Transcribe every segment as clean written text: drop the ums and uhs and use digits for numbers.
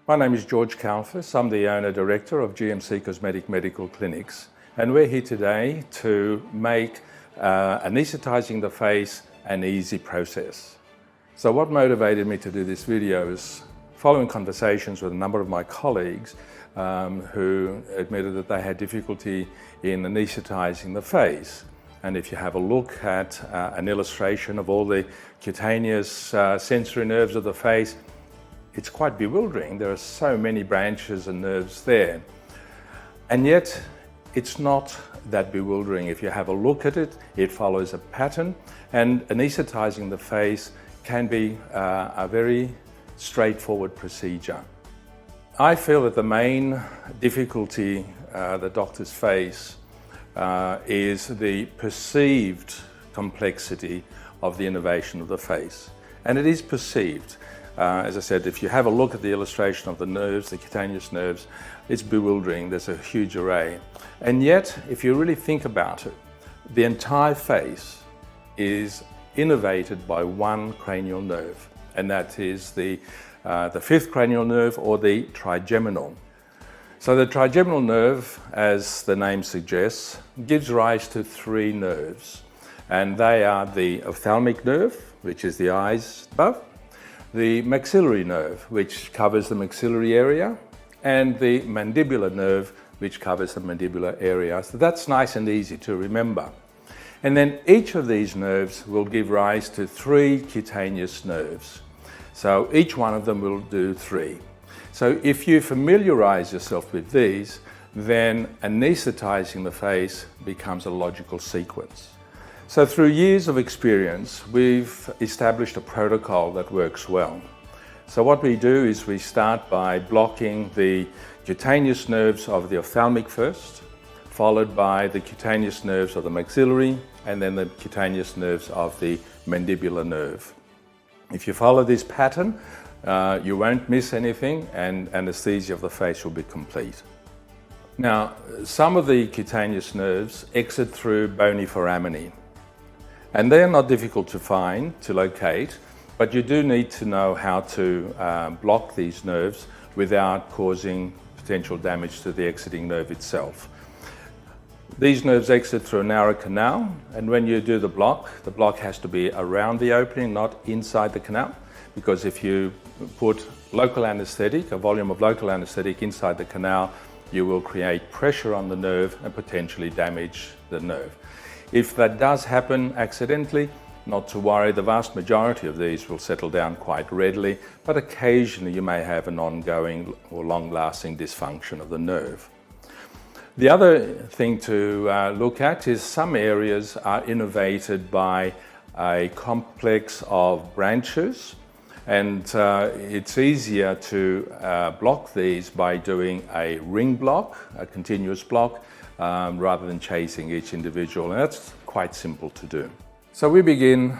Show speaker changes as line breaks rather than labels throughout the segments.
My name is George Calfas. I'm the owner-director of GMC Cosmetic Medical Clinics, and we're here today to make anaesthetizing the face an easy process. So what motivated me to do this video is following conversations with a number of my colleagues who admitted that they had difficulty in anaesthetizing the face. And if you have a look at an illustration of all the cutaneous sensory nerves of the face, it's quite bewildering. There are so many branches and nerves there. And yet, it's not that bewildering. If you have a look at it, it follows a pattern, and anaesthetizing the face can be a very straightforward procedure. I feel that the main difficulty that doctors face is the perceived complexity of the innervation of the face. And it is perceived. As I said, if you have a look at the illustration of the nerves, the cutaneous nerves, it's bewildering. There's a huge array. And yet, if you really think about it, the entire face is innervated by one cranial nerve, and that is the fifth cranial nerve, or the trigeminal. So the trigeminal nerve, as the name suggests, gives rise to three nerves, and they are the ophthalmic nerve, which is the eyes above, the maxillary nerve, which covers the maxillary area, and the mandibular nerve, which covers the mandibular area. So that's nice and easy to remember. And then each of these nerves will give rise to three cutaneous nerves. So each one of them will do three. So if you familiarize yourself with these, then anesthetizing the face becomes a logical sequence. So through years of experience, we've established a protocol that works well. So what we do is we start by blocking the cutaneous nerves of the ophthalmic first, followed by the cutaneous nerves of the maxillary, and then the cutaneous nerves of the mandibular nerve. If you follow this pattern, you won't miss anything, and anesthesia of the face will be complete. Now, some of the cutaneous nerves exit through bony foramina. And they're not difficult to find, to locate, but you do need to know how to block these nerves without causing potential damage to the exiting nerve itself. These nerves exit through a narrow canal, and when you do the block has to be around the opening, not inside the canal, because if you put local anesthetic, a volume of local anesthetic inside the canal, you will create pressure on the nerve and potentially damage the nerve. If that does happen accidentally, not to worry, the vast majority of these will settle down quite readily, but occasionally you may have an ongoing or long-lasting dysfunction of the nerve. The other thing to look at is some areas are innervated by a complex of branches, and it's easier to block these by doing a ring block, a continuous block, rather than chasing each individual, and that's quite simple to do. So we begin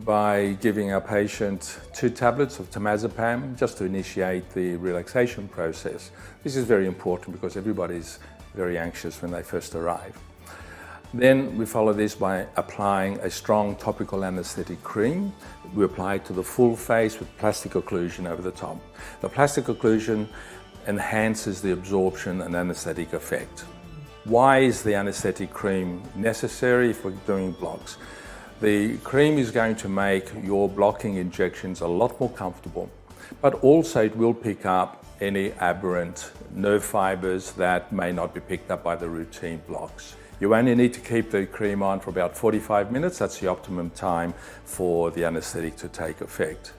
by giving our patient 2 tablets of temazepam just to initiate the relaxation process. This is very important because everybody's very anxious when they first arrive. Then we follow this by applying a strong topical anesthetic cream. We apply it to the full face with plastic occlusion over the top. The plastic occlusion enhances the absorption and anesthetic effect. Why is the anesthetic cream necessary if we're doing blocks? The cream is going to make your blocking injections a lot more comfortable, but also it will pick up any aberrant nerve fibers that may not be picked up by the routine blocks. You only need to keep the cream on for about 45 minutes. That's the optimum time for the anesthetic to take effect.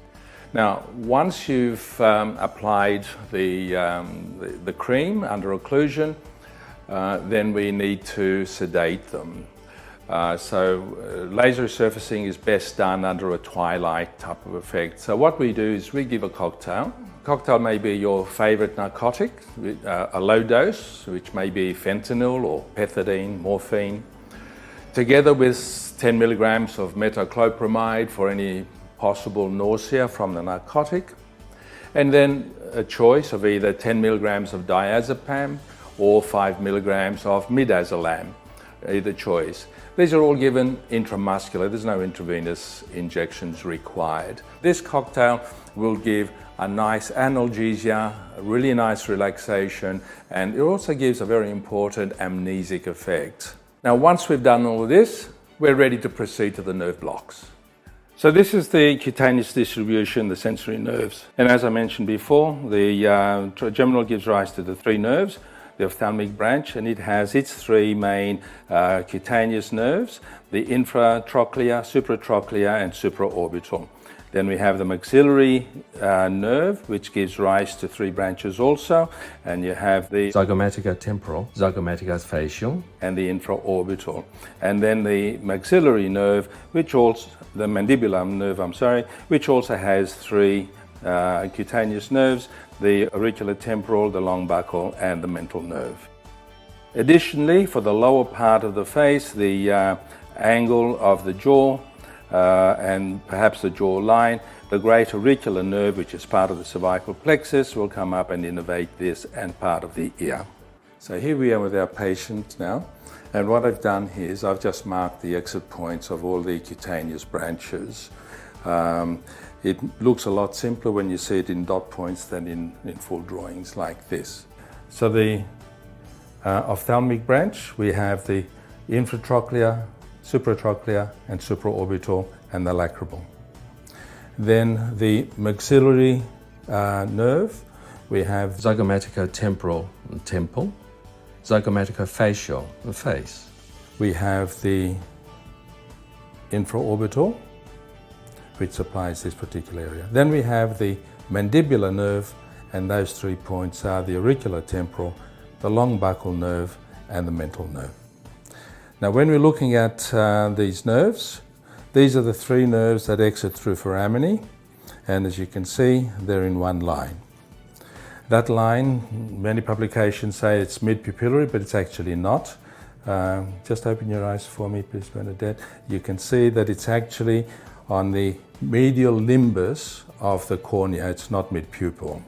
Now, once you've applied the cream under occlusion, then we need to sedate them. Laser resurfacing is best done under a twilight type of effect. So what we do is we give a cocktail. Cocktail may be your favorite narcotic, a low dose, which may be fentanyl or pethidine, morphine, together with 10 milligrams of metoclopramide for any possible nausea from the narcotic, and then a choice of either 10 milligrams of diazepam or 5 milligrams of midazolam. either choice. These are all given intramuscular, there's no intravenous injections required. This cocktail will give a nice analgesia, a really nice relaxation, and it also gives a very important amnesic effect. Now, once we've done all of this, we're ready to proceed to the nerve blocks. So this is the cutaneous distribution, the sensory nerves. And as I mentioned before, the trigeminal gives rise to the three nerves, the ophthalmic branch, and it has its three main cutaneous nerves, the infratrochlear, supratrochlear, and supraorbital. Then we have the maxillary nerve, which gives rise to three branches also, and you have the
zygomatica temporal, zygomatica facial,
and the infraorbital. And then the maxillary nerve, which also, the mandibular nerve, which also has three cutaneous nerves, the auriculotemporal, the long buccal, and the mental nerve. Additionally, for the lower part of the face, the angle of the jaw and perhaps the jaw line, the great auricular nerve, which is part of the cervical plexus, will come up and innervate this and part of the ear. So here we are with our patient now, and what I've done here is I've just marked the exit points of all the cutaneous branches. It looks a lot simpler when you see it in dot points than in full drawings like this. So the ophthalmic branch, we have the infratrochlear, supratrochlear, and supraorbital, and the lacrimal. Then the maxillary nerve, we have
zygomatica temporal, temple, zygomatica facial, the face.
We have the infraorbital, which supplies this particular area. Then we have the mandibular nerve, and those 3 points are the auriculotemporal, the long buccal nerve, and the mental nerve. Now, when we're looking at these nerves, these are the 3 nerves that exit through foramina, and as you can see, they're in one line. That line, many publications say it's mid-pupillary, but it's actually not. Just open your eyes for me, please, Bernadette. You can see that it's actually on the medial limbus of the cornea, it's not mid-pupil.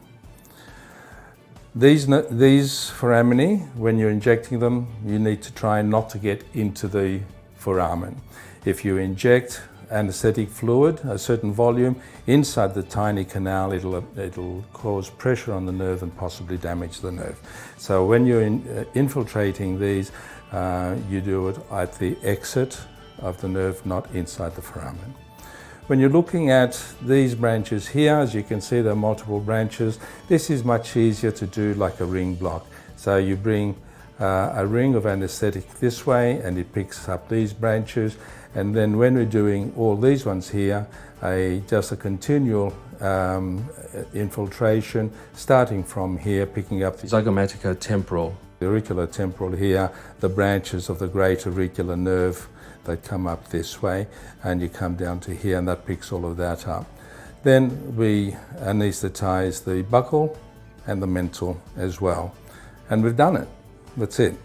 These foramina, when you're injecting them, you need to try not to get into the foramen. If you inject anesthetic fluid, a certain volume, inside the tiny canal, it'll cause pressure on the nerve and possibly damage the nerve. So when you're infiltrating these, you do it at the exit of the nerve, not inside the foramen. When you're looking at these branches here, as you can see, there are multiple branches. This is much easier to do like a ring block. So you bring a ring of anesthetic this way, and it picks up these branches. And then when we're doing all these ones here, just a continual infiltration, starting from here, picking up the
zygomatica temporal,
the auriculotemporal here, the branches of the great auricular nerve that come up this way, and you come down to here, and that picks all of that up. Then we anesthetize the buccal and the mental as well. And we've done it. That's it.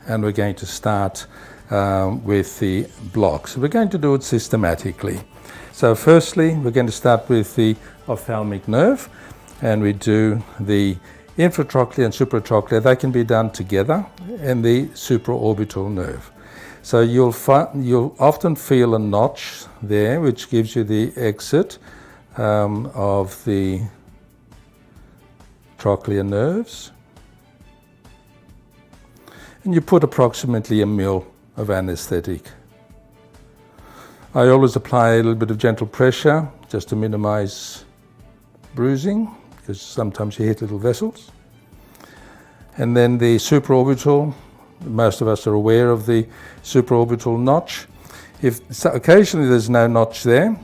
And we're going to start with the blocks. We're going to do it systematically. So firstly, we're going to start with the ophthalmic nerve, and we do the infratrochlear and supratrochlear. They can be done together, and the supraorbital nerve. So you'll often feel a notch there, which gives you the exit of the trochlear nerves. And you put approximately 1 ml of anesthetic. I always apply a little bit of gentle pressure just to minimize bruising, because sometimes you hit little vessels. And then the supraorbital, most of us are aware of the supraorbital notch. Occasionally there's no notch there,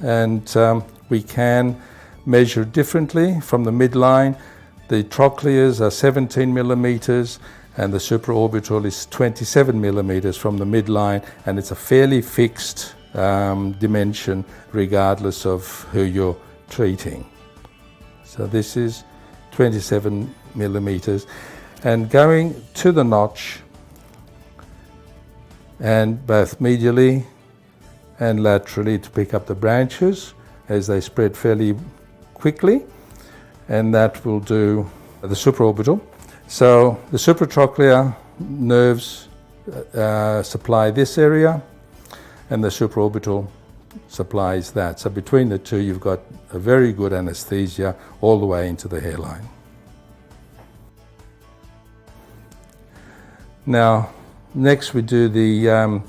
and we can measure differently from the midline. The trochlears are 17 millimeters, and the supraorbital is 27 millimeters from the midline, and it's a fairly fixed dimension regardless of who you're treating. So this is 27 millimeters, and going to the notch, and both medially and laterally to pick up the branches as they spread fairly quickly, and that will do the supraorbital. So the supratrochlear nerves supply this area, and the supraorbital supplies that. So between the two, you've got a very good anesthesia all the way into the hairline. Now, next we do the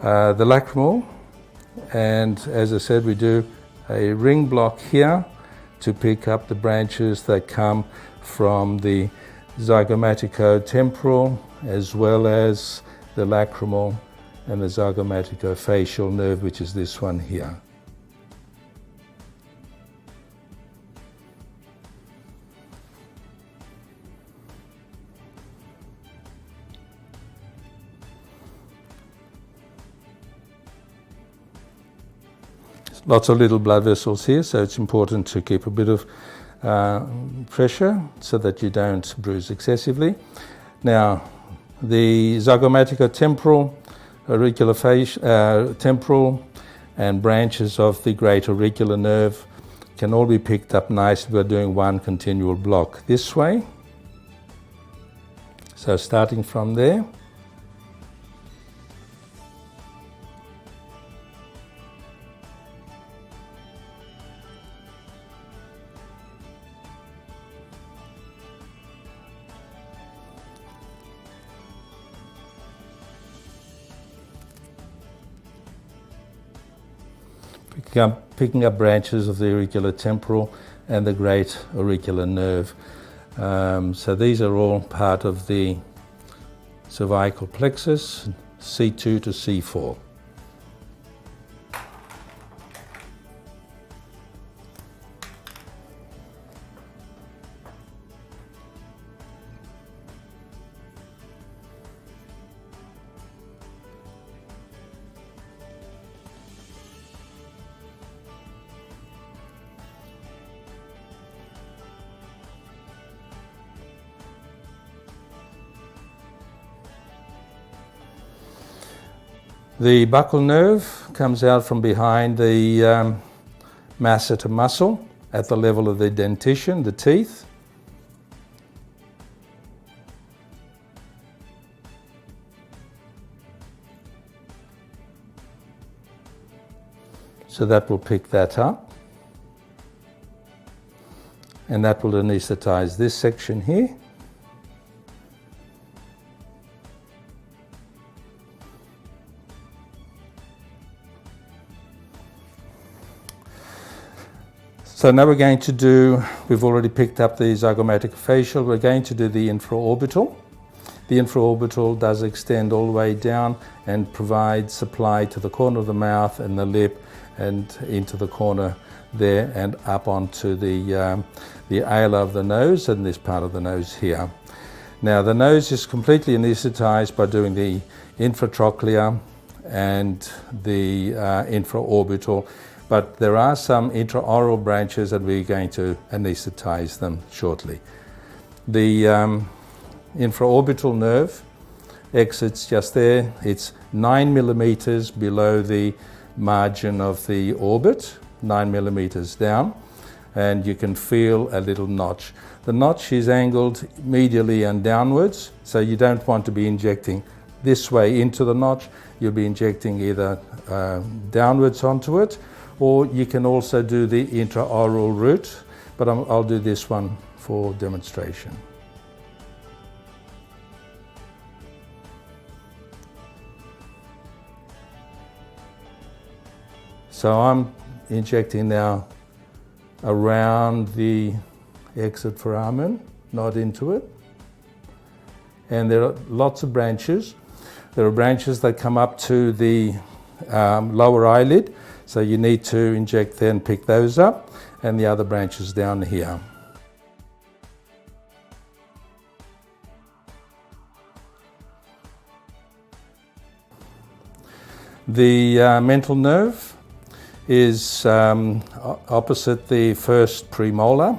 lacrimal, and as I said, we do a ring block here to pick up the branches that come from the zygomatico-temporal as well as the lacrimal and the zygomatico-facial nerve, which is this one here. Lots of little blood vessels here, so it's important to keep a bit of pressure so that you don't bruise excessively. Now, the zygomatico-temporal, temporal and branches of the great auricular nerve can all be picked up nicely by doing one continual block this way. So starting from there. Picking up branches of the auricular temporal and the great auricular nerve. So these are all part of the cervical plexus, C2 to C4. The buccal nerve comes out from behind the masseter muscle at the level of the dentition, the teeth. So that will pick that up. And that will anesthetize this section here. So now we're going to do, we've already picked up the zygomaticofacial, we're going to do the infraorbital. The infraorbital does extend all the way down and provide supply to the corner of the mouth and the lip and into the corner there and up onto the ala of the nose and this part of the nose here. Now the nose is completely anesthetized by doing the infratrochlear and the infraorbital. But there are some intraoral branches and we're going to anesthetize them shortly. The infraorbital nerve exits just there. It's 9 millimeters below the margin of the orbit, 9 millimeters down, and you can feel a little notch. The notch is angled medially and downwards, so you don't want to be injecting this way into the notch. You'll be injecting either downwards onto it, or you can also do the intraoral route, but I'll do this one for demonstration. So I'm injecting now around the exit foramen, not into it. And there are lots of branches. There are branches that come up to the lower eyelid, so you need to inject there and pick those up, and the other branches down here. The mental nerve is opposite the first premolar,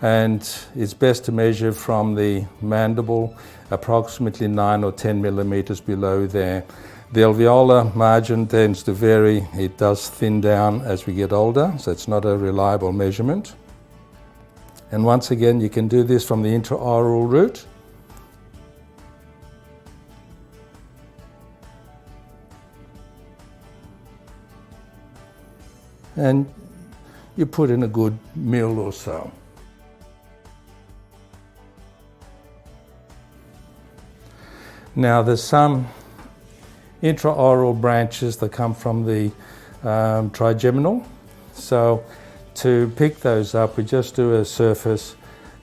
and it's best to measure from the mandible approximately 9 or 10 millimeters below there. The alveolar margin tends to vary. It does thin down as we get older, so it's not a reliable measurement. And once again, you can do this from the intraoral route. and you put in a good mil or so. Now there's some intraoral branches that come from the trigeminal, so to pick those up we just do a surface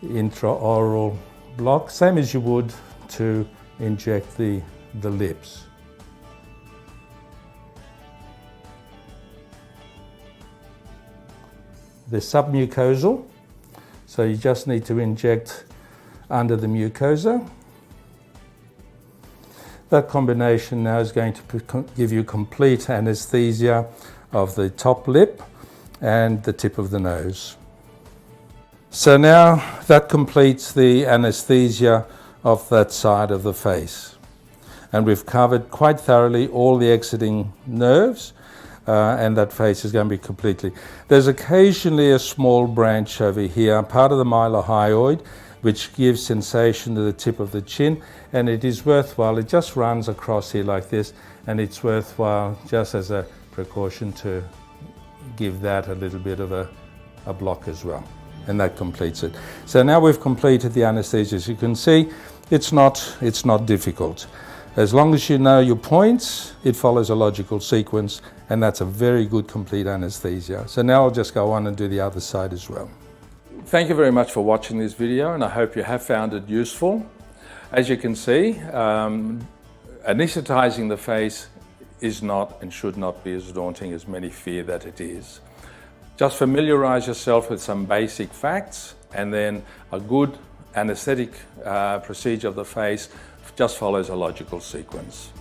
intraoral block, same as you would to inject the lips. They're submucosal, so you just need to inject under the mucosa. That combination now is going to give you complete anesthesia of the top lip and the tip of the nose. So now that completes the anesthesia of that side of the face. And we've covered quite thoroughly all the exiting nerves, and that face is going to be completely. There's occasionally a small branch over here, part of the mylohyoid, which gives sensation to the tip of the chin, and it is worthwhile, it just runs across here like this, and it's worthwhile just as a precaution to give that a little bit of a block as well, and that completes it. So now we've completed the anesthesia. As you can see, it's not difficult. As long as you know your points, it follows a logical sequence, and that's a very good complete anesthesia. So now I'll just go on and do the other side as well. Thank you very much for watching this video, and I hope you have found it useful. As you can see, anesthetizing the face is not and should not be as daunting as many fear that it is. Just familiarize yourself with some basic facts, and then a good anesthetic procedure of the face just follows a logical sequence.